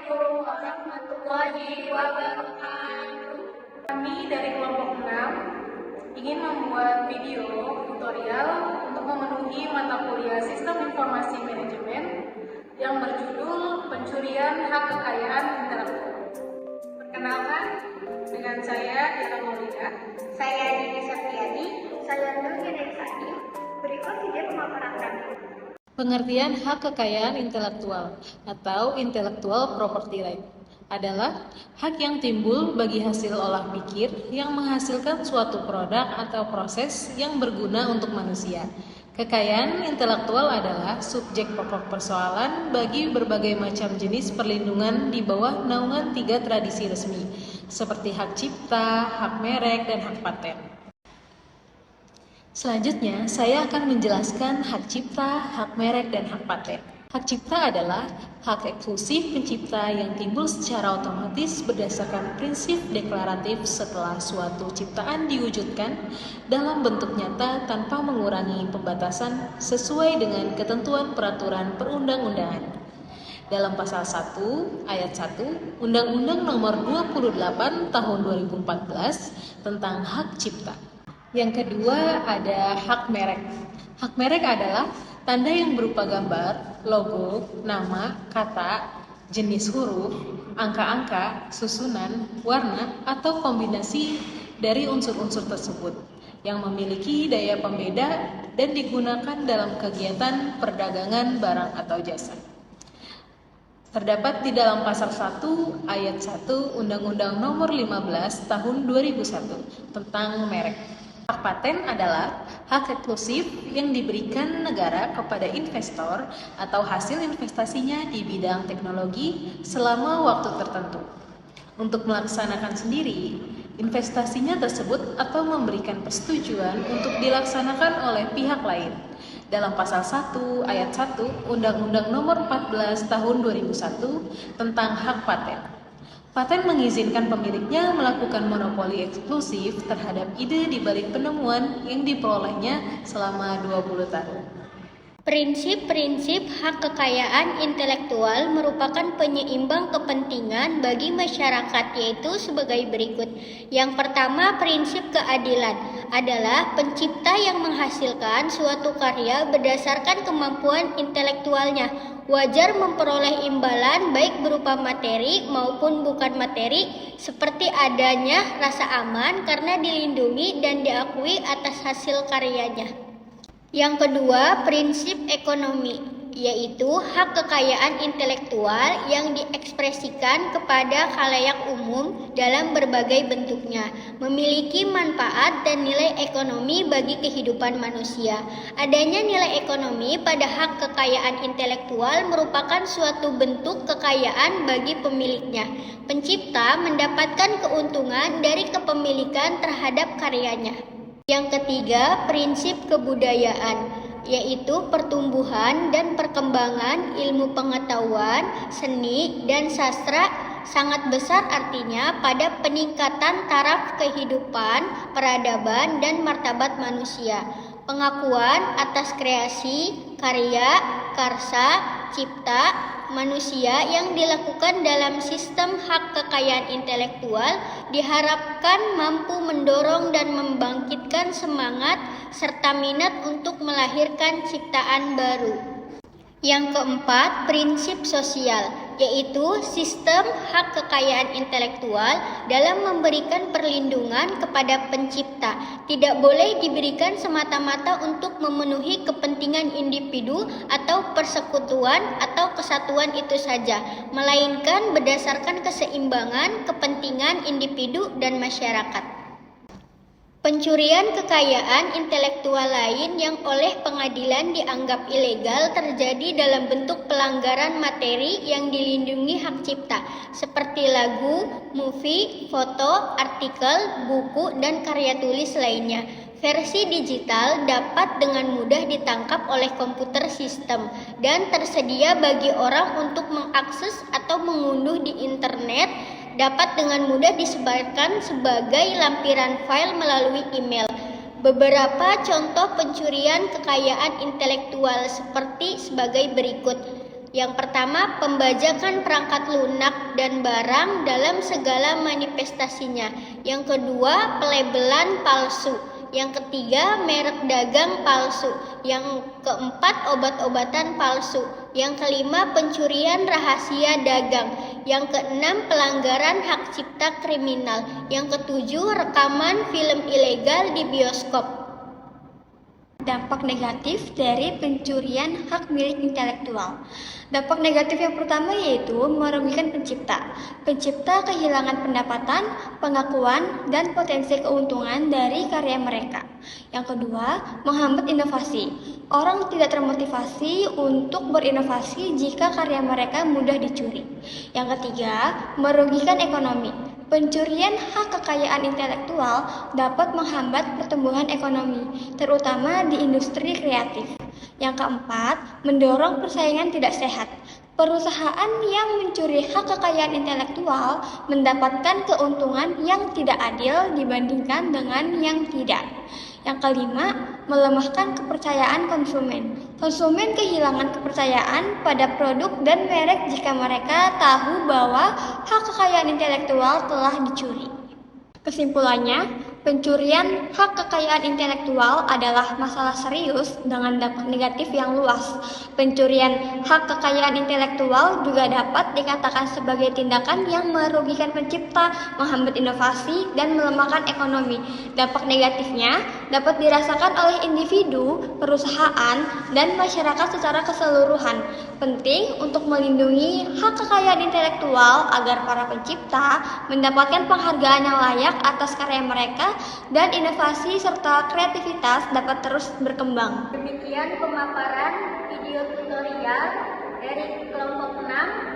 warahmatullahi wabarakatuh. Kami dari kelompok 6 ingin membuat video tutorial untuk memenuhi mata kuliah Sistem Informasi Manajemen yang berjudul Pencurian Hak Kekayaan Intelektual. Perkenalkan, dengan saya Dira Maulida. Saya Dini Septiani. Saya Nur Sani. Berikut video pemaparan kami. Pengertian hak kekayaan intelektual atau intellectual property right adalah hak yang timbul bagi hasil olah pikir yang menghasilkan suatu produk atau proses yang berguna untuk manusia. Kekayaan intelektual adalah subjek pokok persoalan bagi berbagai macam jenis perlindungan di bawah naungan 3 tradisi resmi, seperti hak cipta, hak merek, dan hak paten. Selanjutnya, saya akan menjelaskan hak cipta, hak merek, dan hak paten. Hak cipta adalah hak eksklusif pencipta yang timbul secara otomatis berdasarkan prinsip deklaratif setelah suatu ciptaan diwujudkan dalam bentuk nyata tanpa mengurangi pembatasan sesuai dengan ketentuan peraturan perundang-undangan. Dalam pasal 1 ayat 1 Undang-Undang Nomor 28 Tahun 2014 tentang hak cipta. Yang kedua ada hak merek. Hak merek adalah tanda yang berupa gambar, logo, nama, kata, jenis huruf, angka-angka, susunan, warna, atau kombinasi dari unsur-unsur tersebut yang memiliki daya pembeda dan digunakan dalam kegiatan perdagangan barang atau jasa. Terdapat di dalam pasal 1 ayat 1 Undang-Undang Nomor 15 Tahun 2001 tentang merek. Hak paten adalah hak eksklusif yang diberikan negara kepada investor atau hasil investasinya di bidang teknologi selama waktu tertentu. Untuk melaksanakan sendiri, investasinya tersebut atau memberikan persetujuan untuk dilaksanakan oleh pihak lain. Dalam pasal 1 ayat 1 Undang-Undang Nomor 14 Tahun 2001 tentang hak paten. Paten mengizinkan pemiliknya melakukan monopoli eksklusif terhadap ide di balik penemuan yang diperolehnya selama 20 tahun. Prinsip-prinsip hak kekayaan intelektual merupakan penyeimbang kepentingan bagi masyarakat, yaitu sebagai berikut. Yang pertama, prinsip keadilan adalah pencipta yang menghasilkan suatu karya berdasarkan kemampuan intelektualnya wajar memperoleh imbalan baik berupa materi maupun bukan materi, seperti adanya rasa aman karena dilindungi dan diakui atas hasil karyanya. Yang kedua, prinsip ekonomi, yaitu hak kekayaan intelektual yang diekspresikan kepada khalayak umum dalam berbagai bentuknya, memiliki manfaat dan nilai ekonomi bagi kehidupan manusia. Adanya nilai ekonomi pada hak kekayaan intelektual merupakan suatu bentuk kekayaan bagi pemiliknya. Pencipta mendapatkan keuntungan dari kepemilikan terhadap karyanya. Yang ketiga, prinsip kebudayaan, yaitu pertumbuhan dan perkembangan ilmu pengetahuan, seni, dan sastra sangat besar artinya pada peningkatan taraf kehidupan, peradaban, dan martabat manusia. Pengakuan atas kreasi, karya, karsa, cipta, manusia yang dilakukan dalam sistem hak kekayaan intelektual diharapkan mampu mendorong dan membangkitkan semangat serta minat untuk melahirkan ciptaan baru. Yang keempat, prinsip sosial, yaitu sistem hak kekayaan intelektual dalam memberikan perlindungan kepada pencipta. Tidak boleh diberikan semata-mata untuk memenuhi kepentingan individu atau persekutuan atau kesatuan itu saja, melainkan berdasarkan keseimbangan kepentingan individu dan masyarakat. Pencurian kekayaan intelektual lain yang oleh pengadilan dianggap ilegal terjadi dalam bentuk pelanggaran materi yang dilindungi hak cipta, seperti lagu, movie, foto, artikel, buku, dan karya tulis lainnya. Versi digital dapat dengan mudah ditangkap oleh komputer sistem dan tersedia bagi orang untuk mengakses atau mengunduh di internet, dapat dengan mudah disebarkan sebagai lampiran file melalui email. Beberapa contoh pencurian kekayaan intelektual seperti sebagai berikut. Yang pertama, pembajakan perangkat lunak dan barang dalam segala manifestasinya. Yang kedua, pelabelan palsu. Yang ketiga, merek dagang palsu. Yang keempat, obat-obatan palsu. Yang kelima, pencurian rahasia dagang. Yang keenam, pelanggaran hak cipta kriminal. Yang ketujuh, rekaman film ilegal di bioskop. Dampak negatif dari pencurian hak milik intelektual. Dampak negatif yang pertama yaitu merugikan pencipta. Pencipta kehilangan pendapatan, pengakuan, dan potensi keuntungan dari karya mereka. Yang kedua, menghambat inovasi. Orang tidak termotivasi untuk berinovasi jika karya mereka mudah dicuri. Yang ketiga, merugikan ekonomi. Pencurian hak kekayaan intelektual dapat menghambat pertumbuhan ekonomi, terutama di industri kreatif. Yang keempat, mendorong persaingan tidak sehat. Perusahaan yang mencuri hak kekayaan intelektual mendapatkan keuntungan yang tidak adil dibandingkan dengan yang tidak. Yang kelima, melemahkan kepercayaan konsumen. Konsumen kehilangan kepercayaan pada produk dan merek jika mereka tahu bahwa hak kekayaan intelektual telah dicuri. Kesimpulannya, pencurian hak kekayaan intelektual adalah masalah serius dengan dampak negatif yang luas. Pencurian hak kekayaan intelektual juga dapat dikatakan sebagai tindakan yang merugikan pencipta, menghambat inovasi, dan melemahkan ekonomi. Dampak negatifnya dapat dirasakan oleh individu, perusahaan, dan masyarakat secara keseluruhan. Penting untuk melindungi hak kekayaan intelektual agar para pencipta mendapatkan penghargaan yang layak atas karya mereka dan inovasi serta kreativitas dapat terus berkembang. Demikian pemaparan video tutorial dari kelompok 6